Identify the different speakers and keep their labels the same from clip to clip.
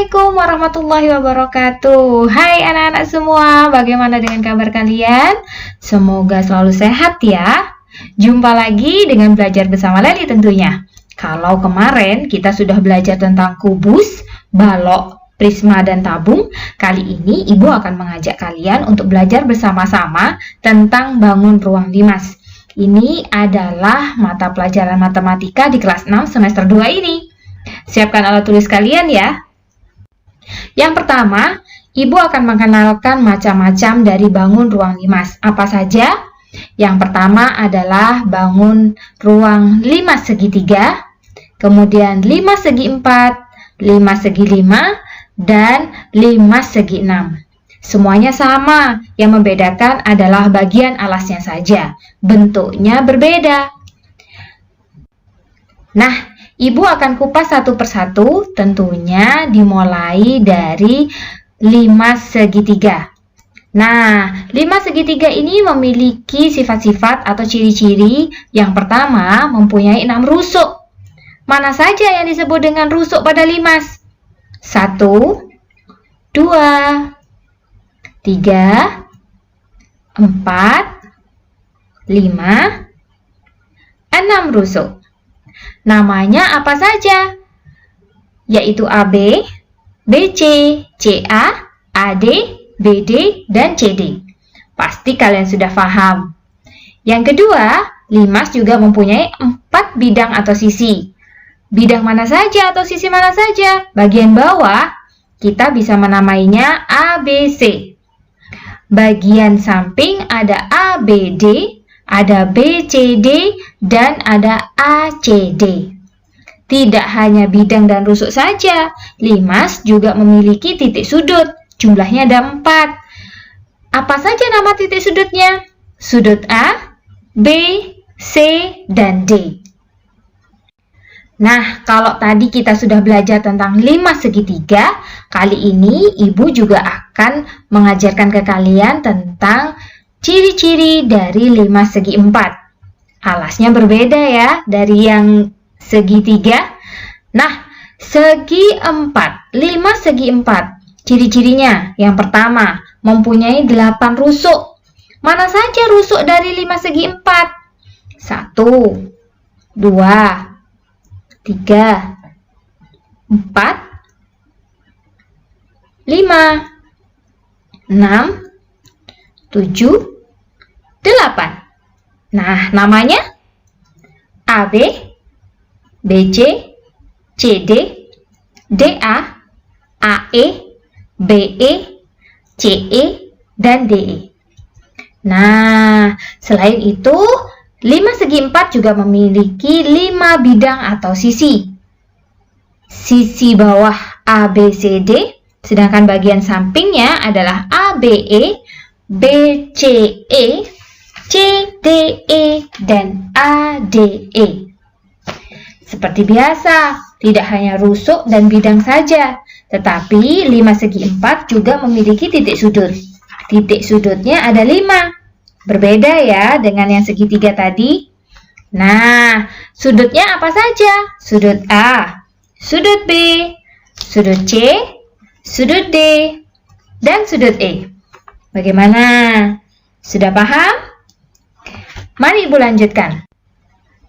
Speaker 1: Assalamualaikum warahmatullahi wabarakatuh. Hai anak-anak semua, bagaimana dengan kabar kalian? Semoga selalu sehat ya. Jumpa lagi dengan belajar bersama Leli tentunya. Kalau kemarin kita sudah belajar tentang kubus, balok, prisma, dan tabung, kali ini Ibu akan mengajak kalian untuk belajar bersama-sama tentang bangun ruang limas. Ini adalah mata pelajaran matematika di kelas 6 semester 2 ini. Siapkan alat tulis kalian ya. Yang pertama, Ibu akan mengenalkan macam-macam dari bangun ruang limas. Apa saja? Yang pertama adalah bangun ruang limas segitiga, kemudian limas segi 4, limas segi 5, dan limas segi 6. Semuanya sama, yang membedakan adalah bagian alasnya saja. Bentuknya berbeda. Nah, Ibu akan kupas satu persatu, tentunya dimulai dari limas segitiga. Nah, limas segitiga ini memiliki sifat-sifat atau ciri-ciri. Yang pertama, mempunyai 6 rusuk. Mana saja yang disebut dengan rusuk pada limas? 1, 2, 3, 4, 5, 6 rusuk. Namanya apa saja? Yaitu AB, BC, CA, AD, BD, dan CD. Pasti kalian sudah paham. Yang kedua, limas juga mempunyai 4 bidang atau sisi. Bidang mana saja atau sisi mana saja? Bagian bawah, kita bisa menamainya ABC. Bagian samping ada ABD, ada BCD, dan ada ACD. Tidak hanya bidang dan rusuk saja, limas juga memiliki titik sudut. Jumlahnya ada 4. Apa saja nama titik sudutnya? Sudut A, B, C, dan D. Nah, kalau tadi kita sudah belajar tentang limas segitiga, kali ini Ibu juga akan mengajarkan ke kalian tentang ciri-ciri dari limas segi 4. Alasnya berbeda ya dari yang segitiga. Nah, segi 4, limas segi 4. Ciri-cirinya, yang pertama, mempunyai 8 rusuk. Mana saja rusuk dari limas segi 4? 1, 2, 3, 4, 5, 6, 7, 8. Nah, namanya AB, BC, CD, DA, AE, BE, CE, dan DE. Nah, selain itu, limas segi 4 juga memiliki 5 bidang atau sisi. Sisi bawah ABCD, sedangkan bagian sampingnya adalah ABE, BCE, CDE, dan ADE. Seperti biasa, tidak hanya rusuk dan bidang saja, tetapi limas segi 4 juga memiliki titik sudut. Titik sudutnya ada 5. Berbeda ya dengan yang segitiga tadi. Nah, sudutnya apa saja? Sudut A, sudut B, sudut C, sudut D, dan sudut E. Bagaimana? Sudah paham? Mari Ibu lanjutkan.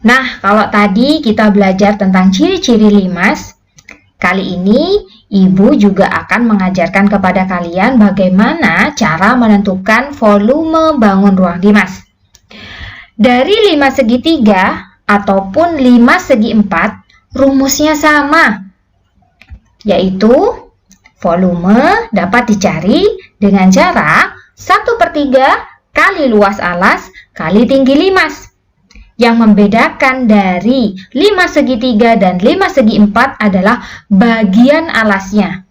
Speaker 1: Nah, kalau tadi kita belajar tentang ciri-ciri limas, kali ini Ibu juga akan mengajarkan kepada kalian bagaimana cara menentukan volume bangun ruang limas. Dari limas segitiga ataupun limas segi 4, rumusnya sama, yaitu volume dapat dicari dengan cara 1/3 kali luas alas kali tinggi limas. Yang membedakan dari limas segitiga dan limas segi 4 adalah bagian alasnya.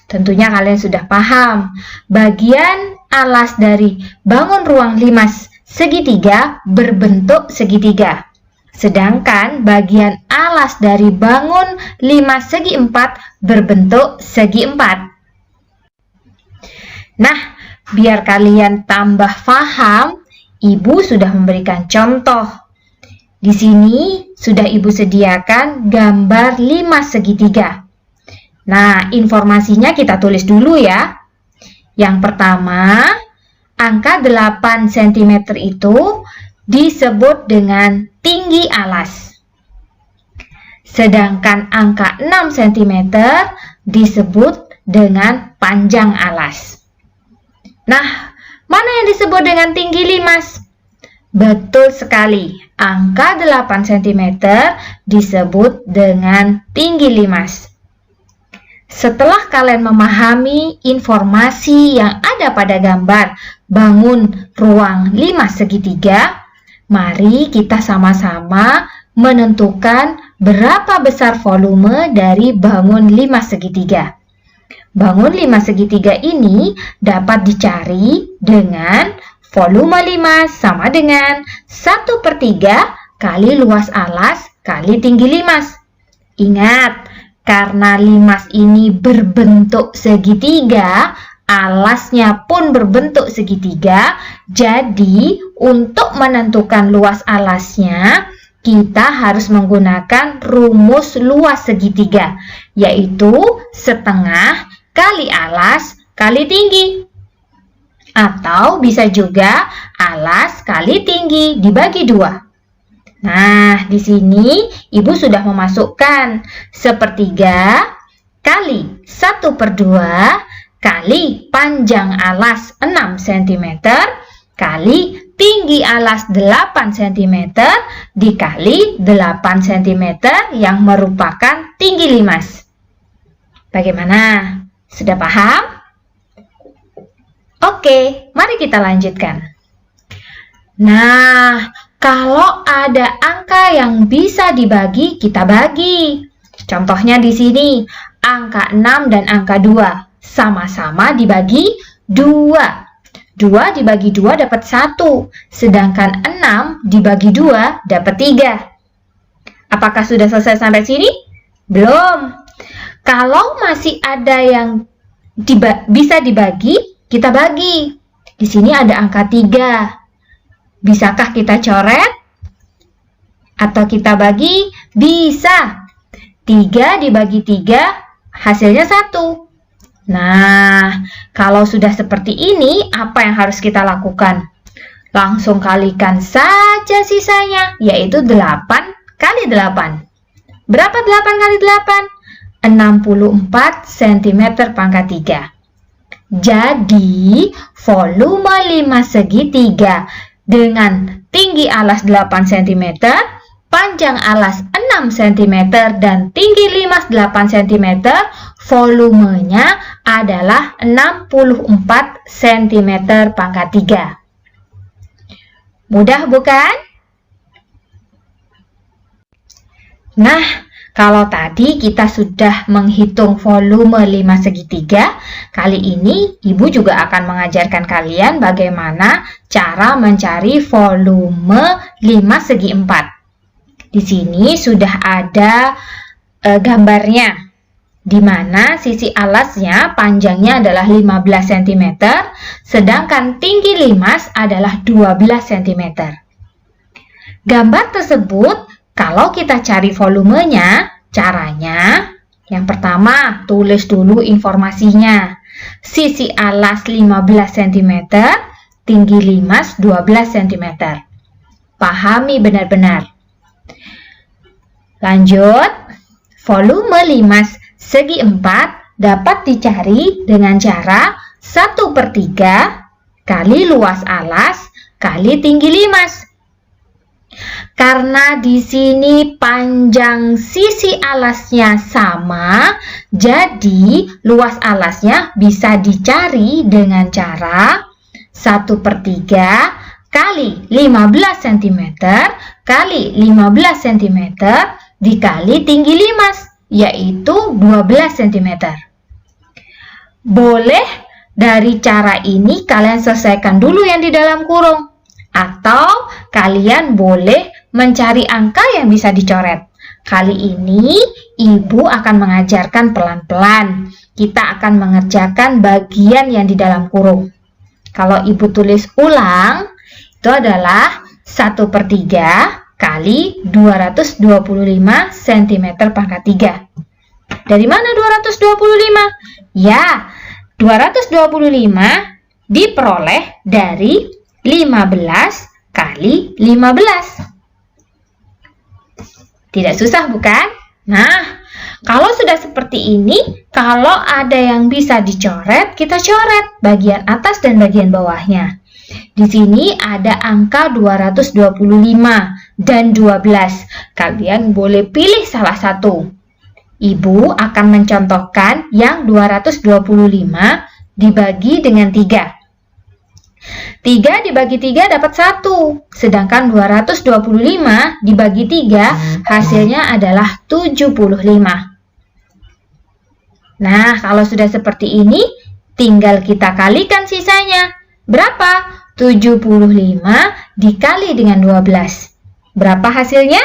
Speaker 1: Tentunya kalian sudah paham. Bagian alas dari bangun ruang limas segitiga berbentuk segitiga. Sedangkan bagian alas dari bangun limas segi 4 berbentuk segi 4. Nah, biar kalian tambah paham, Ibu sudah memberikan contoh. Di sini sudah Ibu sediakan gambar limas segitiga. Nah, informasinya kita tulis dulu ya. Yang pertama, angka 8 cm itu disebut dengan tinggi alas. Sedangkan angka 6 cm disebut dengan panjang alas. Nah, mana yang disebut dengan tinggi limas? Betul sekali, angka 8 cm disebut dengan tinggi limas. Setelah kalian memahami informasi yang ada pada gambar bangun ruang limas segitiga, mari kita sama-sama menentukan berapa besar volume dari bangun limas segitiga. Bangun limas segitiga ini dapat dicari dengan volume limas sama dengan 1/3 kali luas alas kali tinggi limas. Ingat, karena limas ini berbentuk segitiga, alasnya pun berbentuk segitiga, jadi untuk menentukan luas alasnya, kita harus menggunakan rumus luas segitiga, yaitu setengah kali alas kali tinggi. Atau bisa juga alas kali tinggi dibagi 2. Nah, di sini Ibu sudah memasukkan 1/3 kali 1/2 kali panjang alas 6 cm kali tinggi alas 8 cm dikali 8 cm yang merupakan tinggi limas. Bagaimana? Sudah paham? Oke, mari kita lanjutkan. Nah, kalau ada angka yang bisa dibagi, kita bagi. Contohnya di sini, angka 6 dan angka 2 sama-sama dibagi 2. 2 dibagi 2 dapat 1, sedangkan 6 dibagi 2 dapat 3. Apakah sudah selesai sampai sini? Belum. Kalau masih ada yang bisa dibagi, kita bagi. Di sini ada angka 3. Bisakah kita coret? Atau kita bagi? Bisa. 3 dibagi 3, hasilnya 1. Nah, kalau sudah seperti ini, apa yang harus kita lakukan? Langsung kalikan saja sisanya, yaitu 8 kali 8. Berapa 8 kali 8? 64 cm². Jadi, volume limas segitiga dengan tinggi alas 8 cm, panjang alas 6 cm, dan tinggi limas 8 cm, volumenya adalah 64 cm². Mudah bukan? Nah, kalau tadi kita sudah menghitung volume limas segitiga, kali ini Ibu juga akan mengajarkan kalian bagaimana cara mencari volume limas segi 4. Di sini sudah ada gambarnya, di mana sisi alasnya panjangnya adalah 15 cm, sedangkan tinggi limas adalah 12 cm. Gambar tersebut, kalau kita cari volumenya, caranya yang pertama, tulis dulu informasinya. Sisi alas 15 cm, tinggi limas 12 cm. Pahami benar-benar. Lanjut, volume limas segi 4 dapat dicari dengan cara 1/3 kali luas alas kali tinggi limas. Karena di sini panjang sisi alasnya sama, jadi luas alasnya bisa dicari dengan cara 1/3 kali 15 cm kali 15 cm dikali tinggi limas, yaitu 12 cm. Boleh dari cara ini kalian selesaikan dulu yang di dalam kurung, atau kalian boleh mencari angka yang bisa dicoret. Kali ini Ibu akan mengajarkan pelan-pelan. Kita akan mengerjakan bagian yang di dalam kurung. Kalau Ibu tulis ulang, itu adalah 1/3 kali 225 cm². Dari mana 225? Ya, 225 diperoleh dari 15 kali 15. Tidak susah bukan? Nah, kalau sudah seperti ini, kalau ada yang bisa dicoret, kita coret bagian atas dan bagian bawahnya. Di sini ada angka 225 dan 12. Kalian boleh pilih salah satu. Ibu akan mencontohkan yang 225 dibagi dengan 3. 3 dibagi 3 dapat 1, sedangkan 225 dibagi 3 hasilnya adalah 75. Nah, kalau sudah seperti ini, tinggal kita kalikan sisanya. Berapa? 75 dikali dengan 12. Berapa hasilnya?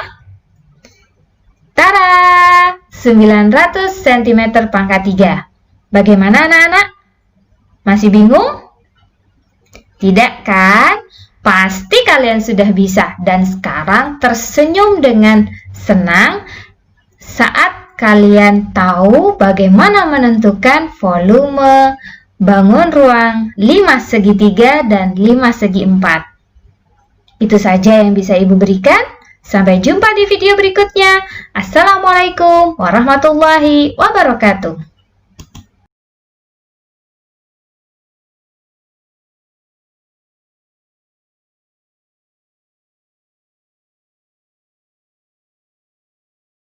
Speaker 1: Tara! 900 cm pangkat 3. Bagaimana anak-anak? Masih bingung? Tidak kan? Pasti kalian sudah bisa dan sekarang tersenyum dengan senang saat kalian tahu bagaimana menentukan volume bangun ruang 5 segi 3 dan 5 segi 4. Itu saja yang bisa Ibu berikan. Sampai jumpa di video berikutnya. Assalamualaikum warahmatullahi wabarakatuh.